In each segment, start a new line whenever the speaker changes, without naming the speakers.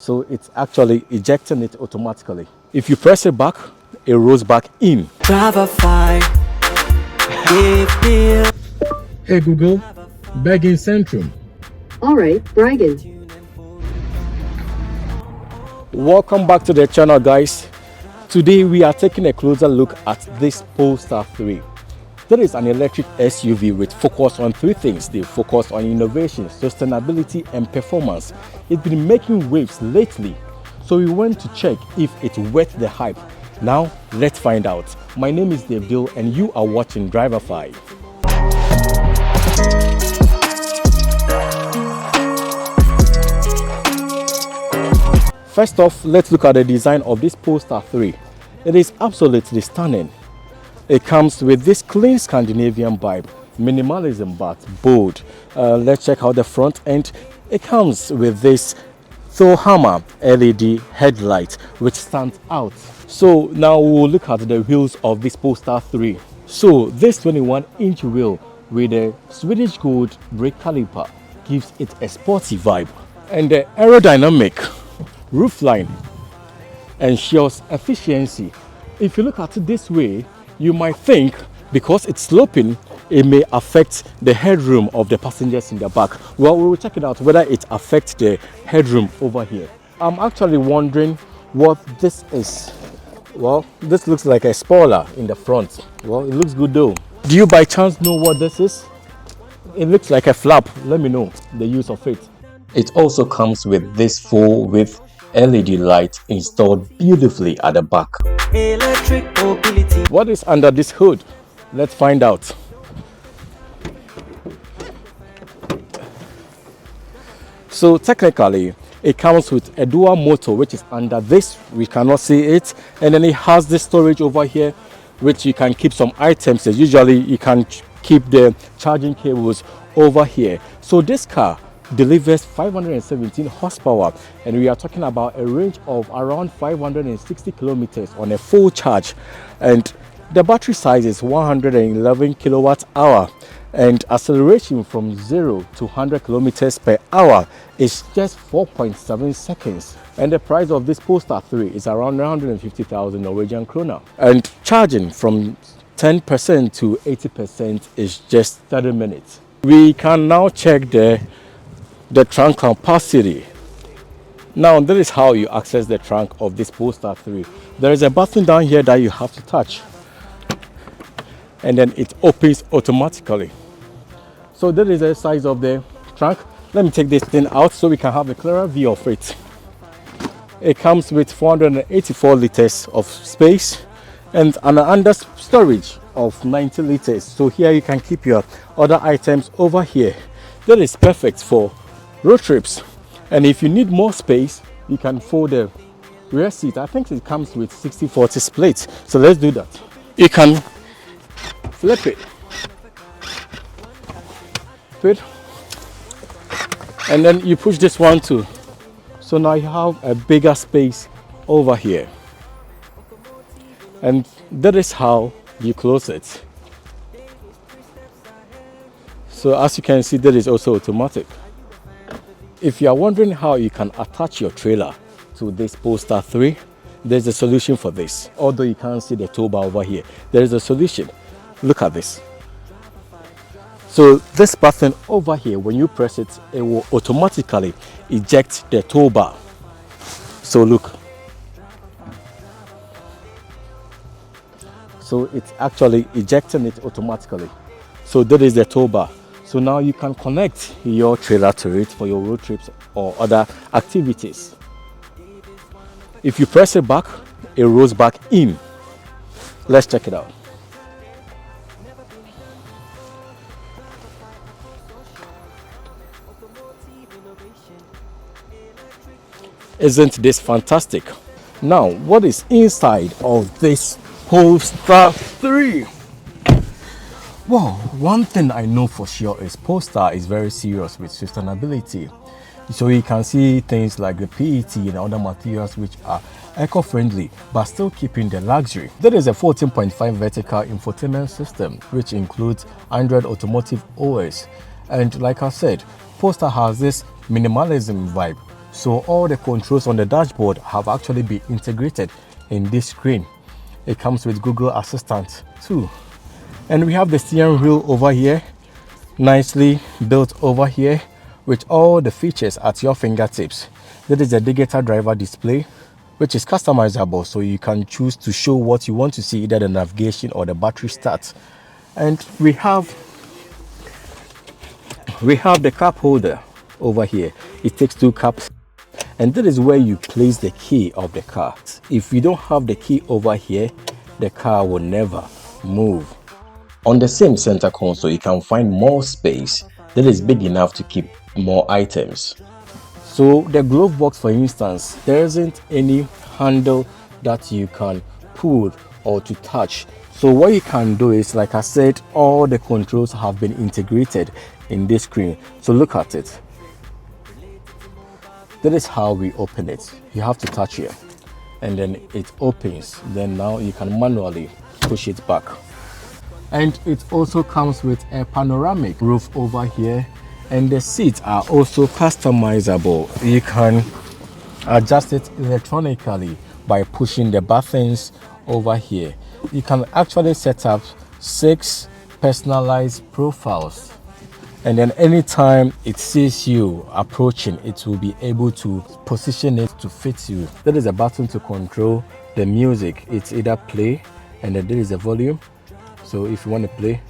So it's actually ejecting it automatically. If you press it back, it rolls back in. Hey Google, Bergen Centrum.
All right, Bergen.
Welcome back to the channel, guys. Today we are taking a closer look at this Polestar 3. That is an electric SUV with focus on three things. They focus on innovation, sustainability and performance. It's been making waves lately, so we went to check if it's worth the hype. Now let's find out. My name is Dave Dill and you are watching Driverify. First off, let's look at the design of this Polestar 3. It is absolutely stunning. It comes with this clean Scandinavian vibe, minimalism but bold. Let's check out the front end. It comes with this Thorhammer LED headlight which stands out. So now we'll look at the wheels of this Polestar 3. So this 21-inch wheel with a Swedish gold brake caliper gives it a sporty vibe. And the aerodynamic roofline ensures efficiency. If you look at it this way, you might think because it's sloping, it may affect the headroom of the passengers in the back. Well, we will check it out whether it affects the headroom over here. I'm actually wondering what this is. Well, this looks like a spoiler in the front. Well, it looks good though. Do you by chance know what this is? It looks like a flap. Let me know the use of it. It also comes with this full width LED light installed beautifully at the back. Electric mobility. What is under this hood? Let's find out. So technically, it comes with a dual motor which is under this. We cannot see it. And then it has this storage over here which you can keep some items. Usually you can keep the charging cables over here. So this car delivers 517 horsepower and we are talking about a range of around 560 kilometers on a full charge, and the battery size is 111 kilowatt hour, and acceleration from 0 to 100 kilometers per hour is just 4.7 seconds. And the price of this Polestar 3 is around 950,000 Norwegian kroner, and charging from 10% to 80% is just 30 minutes. We can now check the trunk capacity. Now that is how you access the trunk of this Polestar 3. There is a button down here that you have to touch and then it opens automatically. So that is the size of the trunk. Let me take this thing out so we can have a clearer view of it. It comes with 484 liters of space and an under storage of 90 liters. So here you can keep your other items over here. That is perfect for road trips. And if you need more space, you can fold the rear seat. I think it comes with 60-40 split. So let's do that. You can flip it, and then you push this one too. So now you have a bigger space over here. And that is how you close it. So as you can see, that is also automatic. If you are wondering how you can attach your trailer to this Polestar 3, there's a solution for this. Although you can't see the tow bar over here, there is a solution. Look at this. So this button over here, when you press it, it will automatically eject the tow bar. So look. So it's actually ejecting it automatically. So that is the tow bar. So now you can connect your trailer to it for your road trips or other activities. If you press it back, it rolls back in. Let's check it out. Isn't this fantastic? Now, what is inside of this Polestar 3? Well, one thing I know for sure is Polestar is very serious with sustainability. So you can see things like the PET and other materials which are eco-friendly but still keeping the luxury. There is a 14.5 vertical infotainment system which includes Android Automotive OS. And like I said, Polestar has this minimalism vibe. So all the controls on the dashboard have actually been integrated in this screen. It comes with Google Assistant too. And we have the steering wheel over here, nicely built over here with all the features at your fingertips. That is a digital driver display, which is customizable, so you can choose to show what you want to see, either the navigation or the battery start. And we have the cup holder over here. It takes 2 cups, and that is where you place the key of the car. If you don't have the key over here, the car will never move. On the same center console, you can find more space that is big enough to keep more items. So the glove box, for instance, there isn't any handle that you can pull or to touch. So what you can do is, like I said, all the controls have been integrated in this screen. So look at it. That is how we open it. You have to touch here and then it opens. Then now you can manually push it back. And it also comes with a panoramic roof over here, and the seats are also customizable. You can adjust it electronically by pushing the buttons over here. You can actually set up 6 personalized profiles, and then anytime it sees you approaching, it will be able to position it to fit you. There is a button to control the music. It's either play, and then there is a volume. So if you want to play,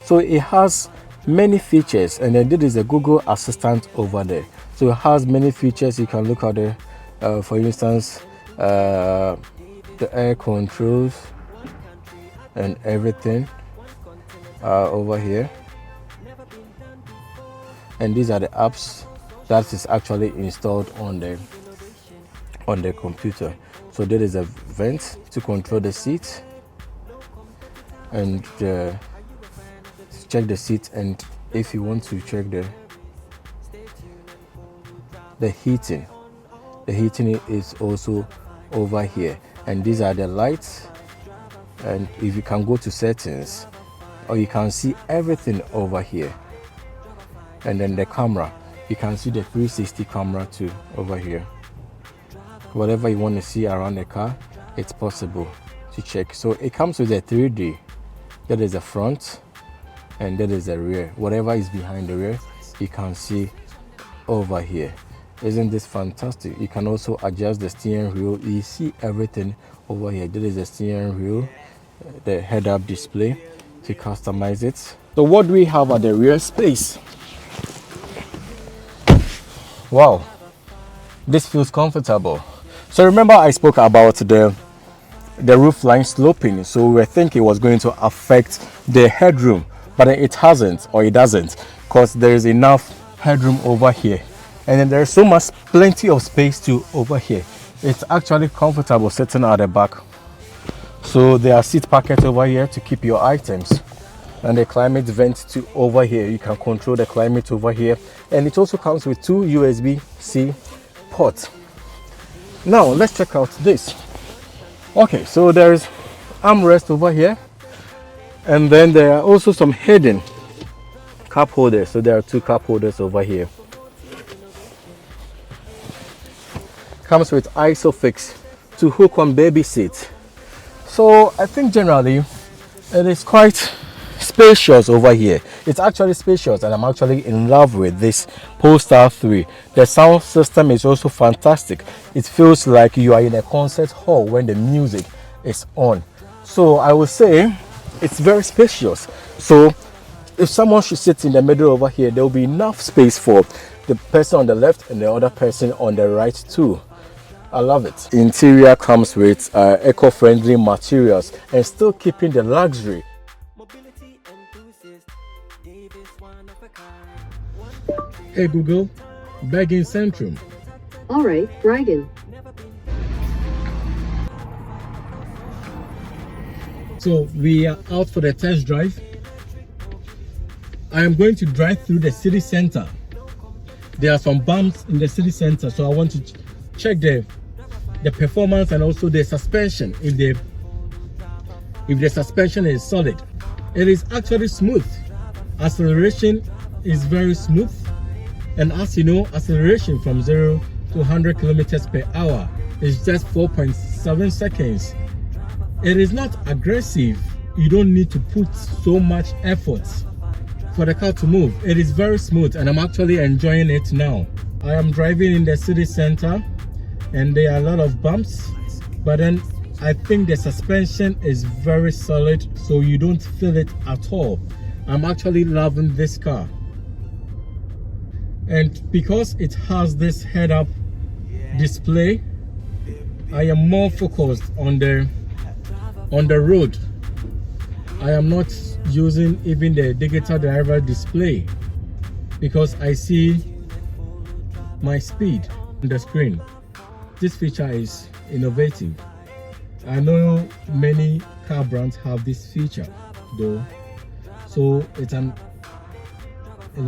so it has many features, and then there is a Google Assistant over there. So it has many features. You can look at it, for instance, the air controls and everything over here, and these are the apps that is actually installed on the computer. So there is a vent to control the seat, and check the seat, and if you want to check the heating is also over here. And these are the lights, and if you can go to settings, or you can see everything over here. And then the camera, you can see the 360 camera too over here. Whatever you want to see around the car, it's possible to check. So it comes with a 3D. That is the front, and that is the rear. Whatever is behind the rear, you can see over here. Isn't this fantastic? You can also adjust the steering wheel. You see everything over here. That is the steering wheel, the head-up display to customize it. So what do we have at the rear space? Wow, this feels comfortable. So remember I spoke about the roof line sloping, so we were thinking it was going to affect the headroom, but it hasn't, or it doesn't, because there is enough headroom over here, and then there's so much plenty of space to over here. It's actually comfortable sitting at the back. So there are seat pockets over here to keep your items, and the climate vent to over here. You can control the climate over here, and it also comes with 2 USB-C ports. Now let's check out this. Okay, so there's armrest over here, and then there are also some hidden cup holders. So there are 2 cup holders over here. Comes with isofix to hook on baby seat. So I think generally it is quite spacious over here. It's actually spacious, and I'm actually in love with this Polestar 3. The sound system is also fantastic. It feels like you are in a concert hall when the music is on. So I would say it's very spacious. So if someone should sit in the middle over here, there will be enough space for the person on the left and the other person on the right too. I love it. Interior comes with eco-friendly materials and still keeping the luxury. Hey Google, Bergen Centrum.
All right, Bergen.
So we are out for the test drive. I am going to drive through the city center. There are some bumps in the city center, so I want to check the performance and also the suspension. If if the suspension is solid. It is actually smooth. Acceleration is very smooth, and as you know, acceleration from 0 to 100 kilometers per hour is just 4.7 seconds. It is not aggressive. You don't need to put so much effort for the car to move. It is very smooth, and I'm actually enjoying it now. I am driving in the city center and there are a lot of bumps, but then I think the suspension is very solid, so you don't feel it at all. I'm actually loving this car, and because it has this head-up display, I am more focused on the road. I am not using even the digital driver display because I see my speed on the screen. This feature is innovative. I know many car brands have this feature though, so it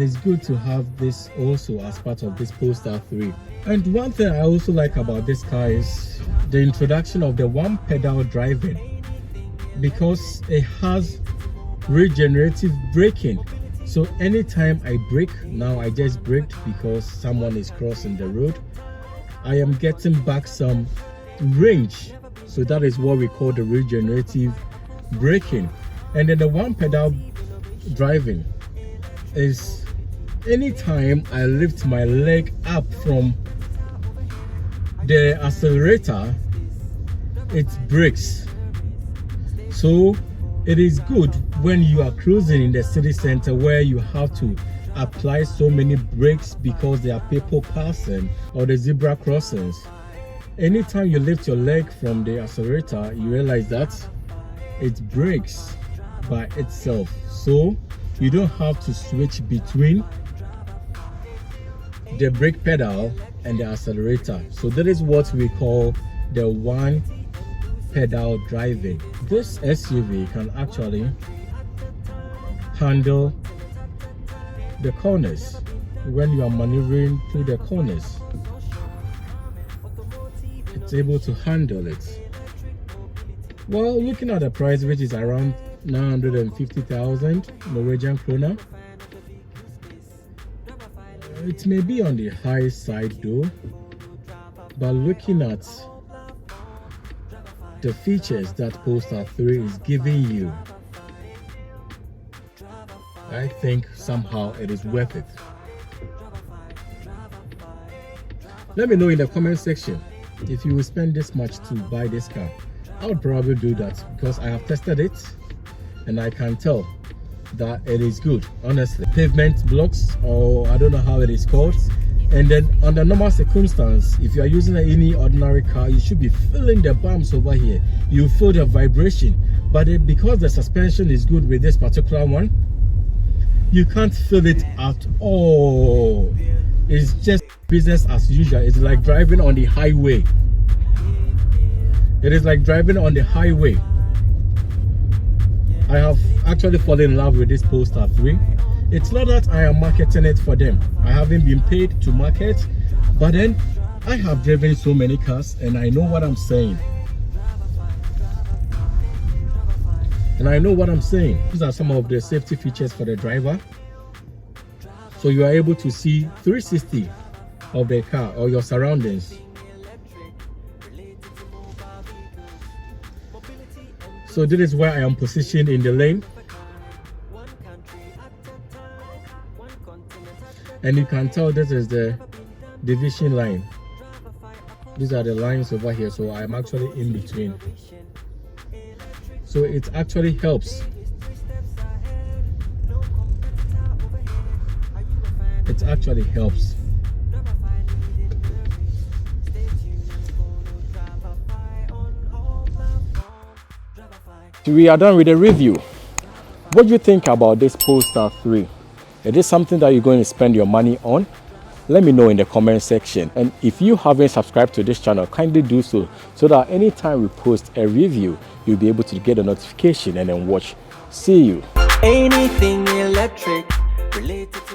is good to have this also as part of this Polestar 3. And one thing I also like about this car is the introduction of the one pedal driving, because it has regenerative braking. So anytime I brake, now I just braked because someone is crossing the road, I am getting back some range. So that is what we call the regenerative braking. And then the one pedal driving is anytime I lift my leg up from the accelerator, it brakes. So it is good when you are cruising in the city center where you have to apply so many brakes because there are people passing or the zebra crossings. Anytime you lift your leg from the accelerator, you realize that it brakes by itself, so you don't have to switch between the brake pedal and the accelerator. So that is what we call the one pedal driving. This SUV can actually handle the corners when you are maneuvering through the corners. It's able to handle it. Well, looking at the price, which is around 950,000 Norwegian kroner, it may be on the high side though, but looking at the features that Polestar 3 is giving you, I think somehow it is worth it. Let me know in the comment section if you will spend this much to buy this car. I would probably do that because I have tested it and I can tell that it is good, honestly. Pavement blocks, or I don't know how it is called, and then under normal circumstance, if you are using any ordinary car, you should be feeling the bumps over here. You feel the vibration, but because the suspension is good with this particular one, you can't feel it at all. It's just business as usual. It's like driving on the highway. It is like driving on the highway. I have actually fallen in love with this Polestar 3. It's not that I am marketing it for them. I haven't been paid to market, but then I have driven so many cars and I know what I'm saying. These are some of the safety features for the driver. So you are able to see 360 of the car or your surroundings. So this is where I am positioned in the lane. And you can tell this is the division line. These are the lines over here, so I'm actually in between. So it actually helps. It actually helps. We are done with the review. What do you think about this Polestar 3? Is this something that you're going to spend your money on? Let me know in the comment section. And if you haven't subscribed to this channel, kindly do so that anytime we post a review, you'll be able to get a notification and then watch. See you.
Anything electric related to